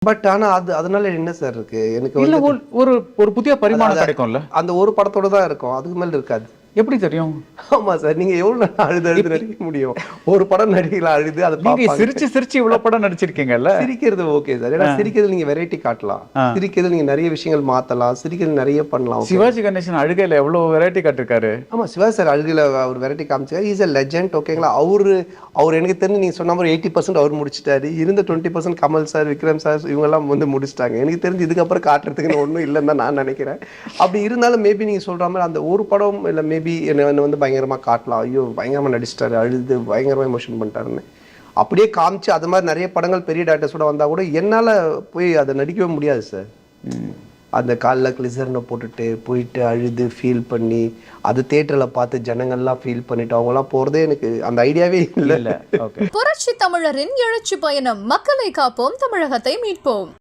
But ஆனா அதனால என்ன சார் இருக்கு? எனக்கு இல்ல ஒரு ஒரு புதிய பரிமாணம் கிடைக்கும்ல. அந்த ஒரு படத்தோட தான் இருக்கும், அதுக்கு மேல இருக்காது. எப்படி தெரியும்? ஆமா சார், நீங்க எவ்வளவு நாள் அழுது நடிக்க முடியும்? ஒரு படம் நடிகல அழுது அதை நீங்க பார்ப்பாங்க. சிரிச்சு சிரிச்சு இவ்வளவு படம் நடிச்சிருக்கீங்கல்ல. சிரிக்கிறது ஓகே சார், ஏன்னா சிரிக்கிறது நீங்க வெரைட்டி காட்டலாம், சிரிக்கிறது நீங்க நிறைய விஷயங்கள் மாத்தலாம், சிரிக்கிறது நிறைய பண்ணலாம். சிவாஜி கணேசன் அழுகையில எவ்வளவு வெரைட்டி காட்டிருக்காரு. ஆமா, சிவாஜி சார் அழுகையில அவர் வெரைட்டி காமிச்சாரு. இஸ் a legend, ஓகேங்களா? அவர் எனக்கு தெரிஞ்சு நீங்க சொன்ன மாதிரி 80% அவர் முடிச்சிட்டாரு. இருந்த 20% கமல் சார், விக்ரம் சார் இவங்க எல்லாம் வந்து முடிச்சிட்டாங்க. எனக்கு தெரிஞ்சு இதுக்கப்புறம் காட்டுறதுக்குன்னு ஒன்றும் இல்லைன்னு தான் நான் நினைக்கிறேன். அப்படி இருந்தாலும் மேபி நீங்க சொல்ற மாதிரி அந்த ஒரு படம் இல்லை மேபி என்ன வந்து பயங்கரமா காட்டலாம். ஐயோ பயங்கரமா நடிச்சிட்டாரு, அழுது பயங்கரமா எமோஷன் பண்ணிட்டாருன்னு அப்படியே காமிச்சு அது மாதிரி நிறைய படங்கள் பெரிய டேரக்டர்ஸோட வந்தா கூட என்னால போய் அதை நடிக்கவே முடியாது சார். அந்த காலில் கிளிசர்னை போட்டுட்டு போயிட்டு அழுது ஃபீல் பண்ணி அது தியேட்டரில் பார்த்து ஜனங்கள்லாம் ஃபீல் பண்ணிட்டு அவங்களாம் போகிறதே எனக்கு அந்த ஐடியாவே இல்லை. புரட்சி தமிழரின் எழுச்சி பயணம். மக்களை காப்போம், தமிழகத்தை மீட்போம்.